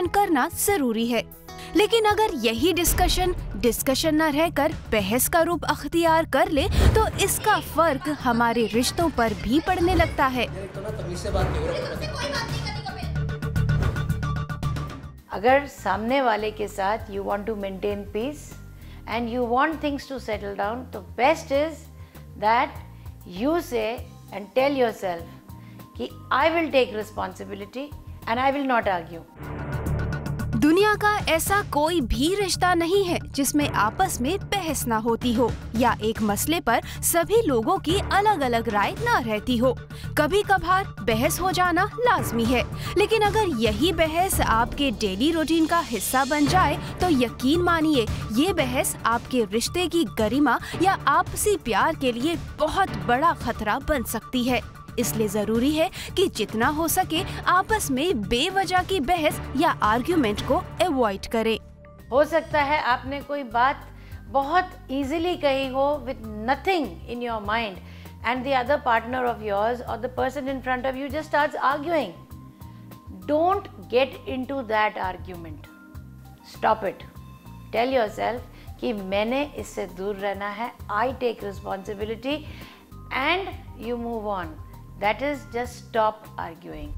Discussion करना जरूरी है। लेकिन अगर यही डिस्कशन न रहकर बहस का रूप अख्तियार कर ले तो इसका फर्क हमारे रिश्तों पर भी पड़ने लगता है। अगर सामने वाले के साथ you want to maintain peace and you want things to settle down, तो best is that you say and tell yourself कि I will take responsibility and I will not argue. दुनिया का ऐसा कोई भी रिश्ता नहीं है जिसमें आपस में बहस ना होती हो या एक मसले पर सभी लोगों की अलग अलग राय ना रहती हो। कभी कभार बहस हो जाना लाजमी है, लेकिन अगर यही बहस आपके डेली रूटीन का हिस्सा बन जाए तो यकीन मानिए ये बहस आपके रिश्ते की गरिमा या आपसी प्यार के लिए बहुत बड़ा खतरा बन सकती है। इसलिए जरूरी है कि जितना हो सके आपस में बेवजह की बहस या आर्ग्यूमेंट को अवॉइड करें। हो सकता है आपने कोई बात बहुत इजीली कही हो with nothing in your mind and the other partner of yours or the person in front of you just starts arguing. Don't get into that argument. Stop it. Tell yourself कि मैंने इससे दूर रहना है. I take responsibility and you move on. That is just stop arguing.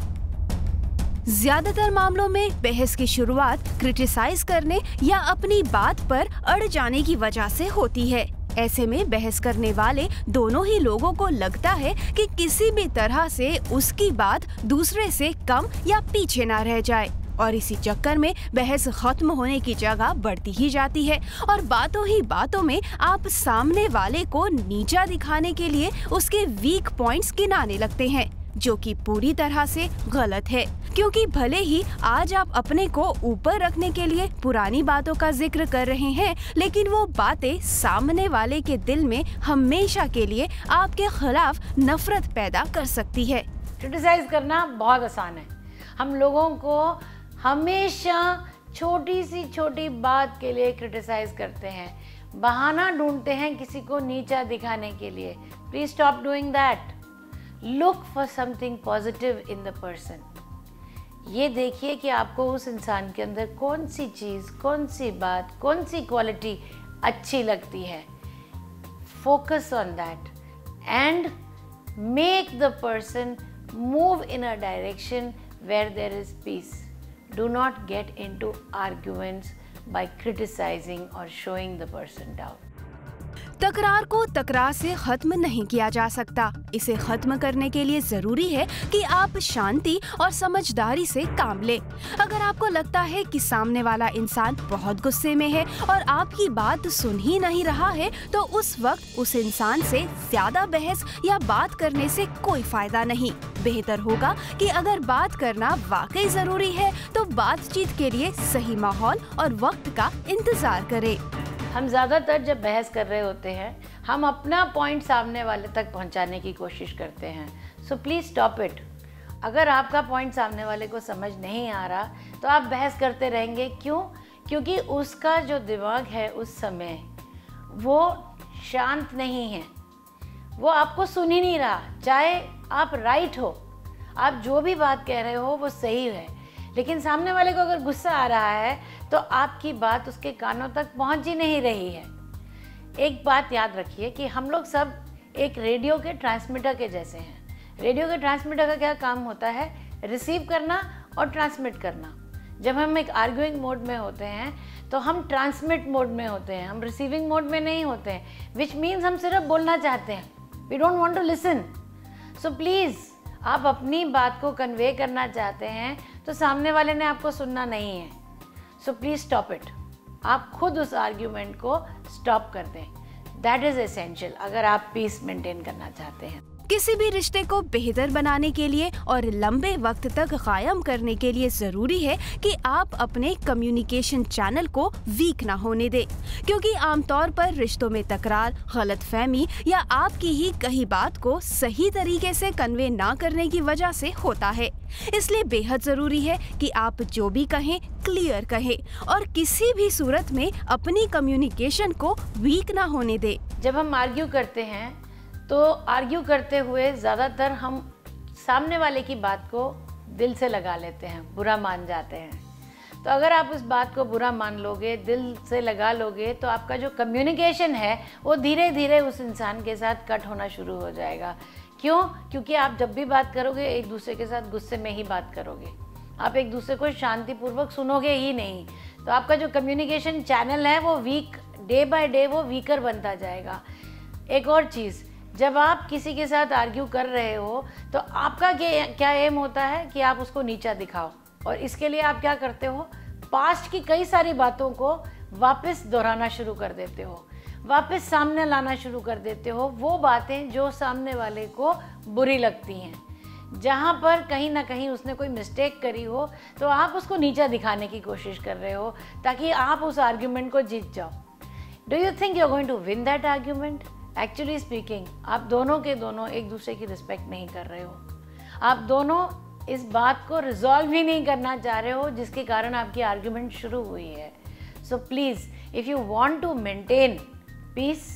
ज्यादातर मामलों में बहस की शुरुआत क्रिटिसाइज करने या अपनी बात पर अड़ जाने की वजह से होती है। ऐसे में बहस करने वाले दोनों ही लोगों को लगता है कि किसी भी तरह से उसकी बात दूसरे से कम या पीछे ना रह जाए और इसी चक्कर में बहस खत्म होने की जगह बढ़ती ही जाती है और बातों ही बातों में आप सामने वाले को नीचा दिखाने के लिए उसके वीक पॉइंट्स गिनाने लगते हैं, जो कि पूरी तरह से गलत है। क्योंकि भले ही आज आप अपने को ऊपर रखने के लिए पुरानी बातों का जिक्र कर रहे हैं, लेकिन वो बातें सामने वाले के दिल में हमेशा के लिए आपके खिलाफ नफरत पैदा कर सकती है। क्रिटिसाइज करना बहुत आसान है। हम लोगों को हमेशा छोटी सी छोटी बात के लिए क्रिटिसाइज करते हैं, बहाना ढूंढते हैं किसी को नीचा दिखाने के लिए। Please stop doing that. Look for something positive in the person. ये देखिए कि आपको उस इंसान के अंदर कौन सी चीज़, कौन सी बात, कौन सी क्वालिटी अच्छी लगती है। Focus on that and make the person move in a direction where there is peace. Do not get into arguments by criticizing or showing the person down. तकरार को तकरार से खत्म नहीं किया जा सकता। इसे खत्म करने के लिए जरूरी है कि आप शांति और समझदारी से काम लें। अगर आपको लगता है कि सामने वाला इंसान बहुत गुस्से में है और आपकी बात सुन ही नहीं रहा है, तो उस वक्त उस इंसान से ज्यादा बहस या बात करने से कोई फायदा नहीं। बेहतर होगा कि अगर बात करना वाकई जरूरी है तो बातचीत के लिए सही माहौल और वक्त का इंतजार करें। हम ज़्यादातर जब बहस कर रहे होते हैं, हम अपना पॉइंट सामने वाले तक पहुंचाने की कोशिश करते हैं। So please stop it. अगर आपका पॉइंट सामने वाले को समझ नहीं आ रहा तो आप बहस करते रहेंगे। क्यों? क्योंकि उसका जो दिमाग है उस समय वो शांत नहीं है, वो आपको सुन ही नहीं रहा। चाहे आप राइट हो, आप जो भी बात कह रहे हो वो सही है, लेकिन सामने वाले को अगर गुस्सा आ रहा है तो आपकी बात उसके कानों तक पहुंच ही नहीं रही है। एक बात याद रखिए कि हम लोग सब एक रेडियो के ट्रांसमीटर के जैसे हैं। रेडियो के ट्रांसमीटर का क्या काम होता है? रिसीव करना और ट्रांसमिट करना। जब हम एक आर्ग्यूइंग मोड में होते हैं तो हम ट्रांसमिट मोड में होते हैं, हम रिसीविंग मोड में नहीं होते हैं, विच मीन्स हम सिर्फ बोलना चाहते हैं। We don't want to listen. So please, आप अपनी बात को कन्वे करना चाहते हैं तो सामने वाले ने आपको सुनना नहीं है। So please stop it. आप खुद उस आर्ग्यूमेंट को स्टॉप कर दें। दैट इज़ एसेंशियल अगर आप पीस मेंटेन करना चाहते हैं। किसी भी रिश्ते को बेहतर बनाने के लिए और लंबे वक्त तक कायम करने के लिए जरूरी है कि आप अपने कम्युनिकेशन चैनल को वीक ना होने दें, क्योंकि आमतौर पर रिश्तों में तकरार, गलतफहमी या आपकी ही कही बात को सही तरीके से कन्वे ना करने की वजह से होता है। इसलिए बेहद जरूरी है कि आप जो भी कहें क्लियर कहें और किसी भी सूरत में अपनी कम्युनिकेशन को वीक ना होने दें। जब हम आर्ग्यू करते हैं तो आर्ग्यू करते हुए ज़्यादातर हम सामने वाले की बात को दिल से लगा लेते हैं, बुरा मान जाते हैं। तो अगर आप उस बात को बुरा मान लोगे, दिल से लगा लोगे, तो आपका जो कम्युनिकेशन है वो धीरे धीरे उस इंसान के साथ कट होना शुरू हो जाएगा। क्यों? क्योंकि आप जब भी बात करोगे एक दूसरे के साथ गुस्से में ही बात करोगे, आप एक दूसरे को शांतिपूर्वक सुनोगे ही नहीं। तो आपका जो कम्युनिकेशन चैनल है वो वीक, डे बाय डे वो वीकर बनता जाएगा। एक और चीज़, जब आप किसी के साथ आर्ग्यू कर रहे हो तो आपका क्या एम होता है कि आप उसको नीचा दिखाओ, और इसके लिए आप क्या करते हो, पास्ट की कई सारी बातों को वापस दोहराना शुरू कर देते हो, वापस सामने लाना शुरू कर देते हो, वो बातें जो सामने वाले को बुरी लगती हैं। जहाँ पर कहीं ना कहीं उसने कोई मिस्टेक करी हो तो आप उसको नीचा दिखाने की कोशिश कर रहे हो ताकि आप उस आर्ग्यूमेंट को जीत जाओ। Do you think you are going to win that argument? Actually speaking, आप दोनों के दोनों एक दूसरे की रिस्पेक्ट नहीं कर रहे हो। आप दोनों इस बात को रिजॉल्व ही नहीं करना चाह रहे हो जिसके कारण आपकी आर्ग्यूमेंट शुरू हुई है। So please, if you want to maintain peace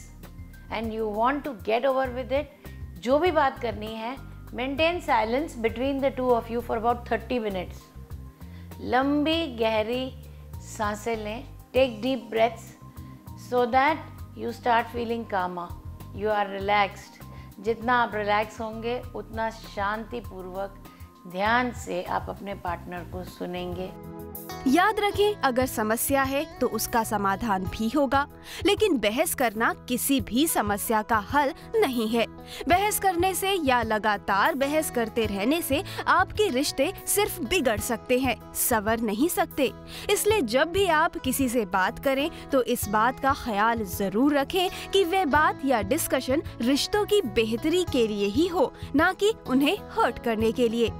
and you want to get over with it, जो भी बात करनी है, maintain silence between the two of you for about 30 minutes. लंबी गहरी सांसें लें, take deep breaths, so that you start feeling calm, you are relaxed. जितना आप रिलैक्स होंगे उतना शांतिपूर्वक ध्यान से आप अपने पार्टनर को सुनेंगे। याद रखें, अगर समस्या है तो उसका समाधान भी होगा, लेकिन बहस करना किसी भी समस्या का हल नहीं है। बहस करने से या लगातार बहस करते रहने से आपके रिश्ते सिर्फ बिगड़ सकते हैं, संवर नहीं सकते। इसलिए जब भी आप किसी से बात करें तो इस बात का ख्याल जरूर रखें कि वह बात या डिस्कशन रिश्तों की बेहतरी के लिए ही हो, ना कि उन्हें हर्ट करने के लिए।